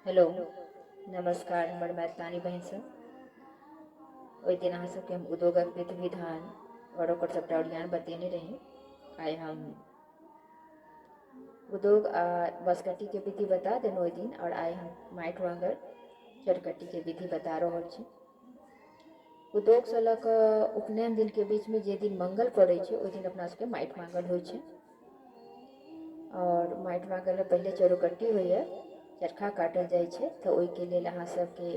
Hello नमस्कार हमर मैथिलानी बहन सब। ओहि दिन अहाँ सबके हम उद्योगक विधि विधान और ओकर सबटा ओरियान बतेने रही। आइ हम उद्योग आ बसकट्टी के विधि बता देलहुँ ओहि दिन, और आइ हम माटि वांगर चरकट्टी के विधि बता रहल छी। उद्योग से लऽ कऽ उपनयन दिन के बीच में जे दिन मंगल पड़ै छै ओहि दिन अपना सबके माटि मांगल होइ छै। और माटि मांगल में पहिले चरोकट्टी होइए, चरखा काटल जाइ छै। तऽ ओहिके लेल अहाँ सबके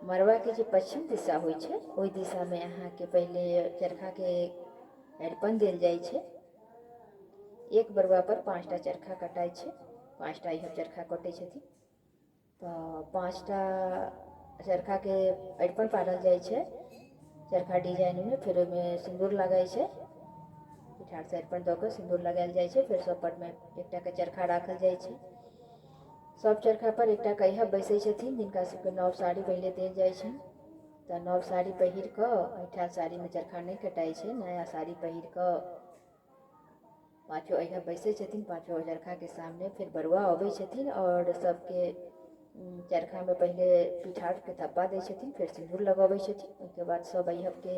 मड़वा के जे पश्चिम दिशा होइ छै ओहि दिशा में अहाँ के पहिले चरखा के अरिपन देल जाइ छै। एक बरुआ पर 5टा चरखा कटाइ छै, 5टा इहो चरखा कटै छथिन। तऽ 5टा चरखा के अरिपन पारल जाइ छै चरखा डिजाइन में। फिर ओहिमे सिंदूर लगाइ छै, पिठार से अरिपन दऽ कऽ सिंदूर लगायल जाइ छै। फिर सब पर में एकटा के चरखा राखल जाइ छै। सब चरखा पर एकटा कहिया बैसै छथिन जिनका सबके नव साड़ी पहिले देल जाइ छै। तऽ नव साड़ी पहिर कऽ, ऐंठल साड़ी में चरखा नहीं कटाइ छै, नया साड़ी पहिर कऽ पाँचों अहिया बैसै छथिन, पाँचों चरखा के सामने। फिर बरुआ अबै छथिन और सबके चरखा में पहिले पिठार के थप्पा दै छथिन, फिर सिंदूर लगबै छथिन। ओहिके बाद सब अहिया के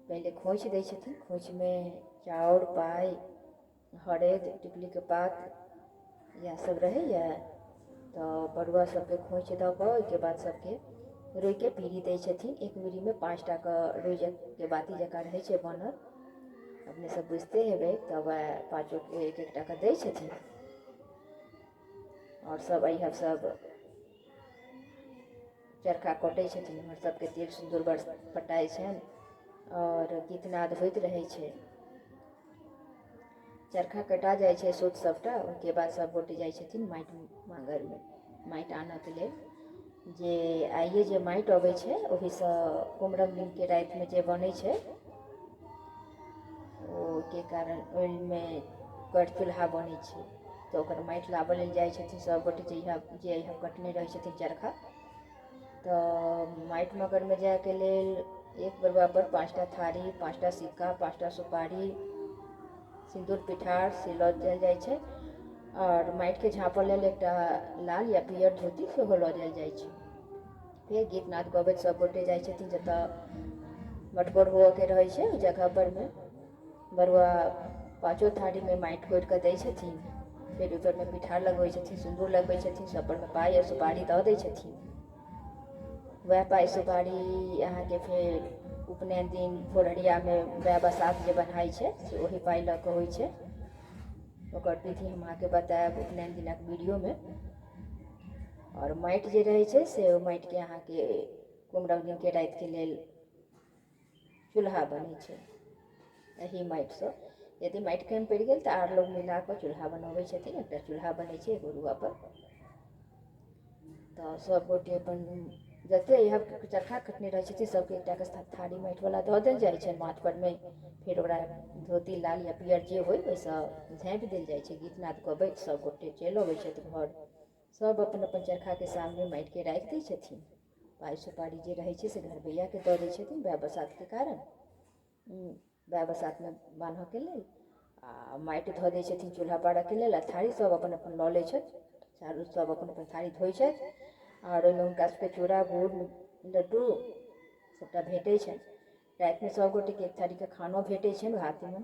पहिले खोइछ दै छथिन। खोइछ में चाउर, पाइ, हरदि, टिकुली के पात इएह सब रहैए। तऽ बरुआ सबके खोइछ दऽ कऽ ओहिके बाद सबके रुइ के पीढ़ी दै छथिन। एक पीढ़ी में 5टा के रुइ के बाती जकाँ रहै छै बनल, अपने सब बुझते हेबै। तऽ वह पाँचों के एक एकटा के दै छथिन। और सब अहिया सब चरखा कटै छथिन। हमर सबके तिल सिंदूर पटाइ छनि और गीतनाद होइत रहै छै। चरखा कटा जाइ छै सूत सबटा। ओहिके बाद सब गोटे जाइ छथिन माटि मांगर में माटि आनऽ के लेल। जे आइए जे माटि अबै छै ओहिसँ कुमरम दिन के राति में जे बनै छै ओके कारण ओहिमें कर चूल्हा बनै छै। तऽ ओकर माटि लाबऽ लेल जाइ छथिन सब गोटे जे अहिया कटने रहै छथिन चरखा। तऽ माटि मगर में जाए के लेल एक बरुआ पर 5टा थारी, 5टा सिक्का, 5टा सुपारी, सिंदूर पिठार से लऽ जायल जाइ छै। और माटि के झाँपऽ लेल एकटा लाल या पियर धोती सेहो लऽ जायल जाइ छै। फिर गीतनाद गबैत सब गोटे जाइ छथिन जतऽ मटकोर हुअ के रहै छै ओहि जगह पर में। बरुआ पाँचों थारी में माटि कोरि कऽ दै छथिन। फिर ऊपर में पिठार लगबै छथिन, सिंदूर लगबै छथिन, सब पर में पाइ आ सुपारी दऽ दै छथिन। वह पाइ सुपारी अहाँ के फिर उपनयन दिन भोरहरिया में वह बसात जे बन्हाइ छै से ओही पाइ लऽ कऽ होइ छै। ओकर विधि हम अहाँके बतायब उपनयन दिनक वीडियो में। और माटि जे रहै छै से ओ माटि के अहाँ के कुमरम दिन के राति के लेल चूल्हा बनै छै एही माटि सँ। यदि माटि कम पड़ि गेल तऽ आर लोग मिला कऽ चूल्हा बनबै छथिन। एकटा चूल्हा बनै छै एक बरुआ पर। तऽ सब गोटे अपन जते अहिया चरखा कटने रहै छथिन सबके एकटा के थारी माटि वाला दऽ देल जाइ छै माथ पर में। फिर ओकरा धोती लाल या पियर जे होय ओहिसँ झाँपि देल जाइ छै। गीतनाद गबैत सब गोटे चलि अबै छथि घर। सब अपन अपन चरखा के सामने माटि के राखि दै छथिन। पाइ सुपारी जे रहै छै से घरबैया के दऽ दै छथिन वएह बसात के कारण, वएह बसात में बान्हऽ के लेल। आ माटि धऽ दै छथिन चूल्हा बारऽ के लेल। आ थारी सब अपन अपन लऽ लै छथि, चारू सब अपन अपन थारी धोइ छथि। और ओहिमे हुनका सबके चूड़ा, गुड़, लड्डू सबटा भेटै छनि। राति में सब गोटे के एक थारी के खानो भेटै छनि भाती में।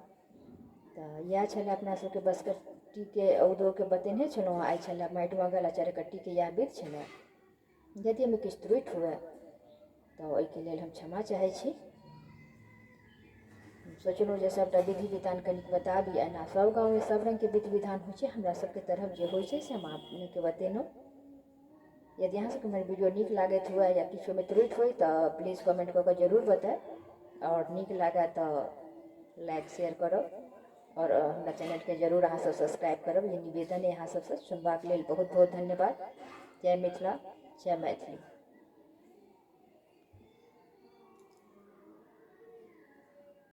तऽ इएह छलै अपना सबके बसकट्टी के उद्योग के बतेने छलहुँ। आइ छलै माटि मांगल आ चरकट्टी के इएह विधि छलै। यदि एहिमे किछु त्रुटि हुए तऽ ओहिके लेल हम क्षमा चाहै छी। सोचलहुँ जे सबटा विधि विधान कनिक बताबी। एना सब गाँव में सब रंग के विधि विधान होइ छै, हमरा सबके तरफ जे होइ छै से हम अपनेके बतेलहुँ। यदि अहाँ सबके हमर वीडियो नीक लागैत हुए या किछु में त्रुटि होय तऽ प्लीज़ कमेंट कऽ के जरूर बताएब। और नीक लागै तऽ लाइक शेयर करब। और हमरा चैनल के जरूर अहाँ सब सब्सक्राइब करब, ये निवेदन है अहाँ सबसँ। सुनबाक लेल बहुत बहुत धन्यवाद। जय मिथिला, जय मैथिली।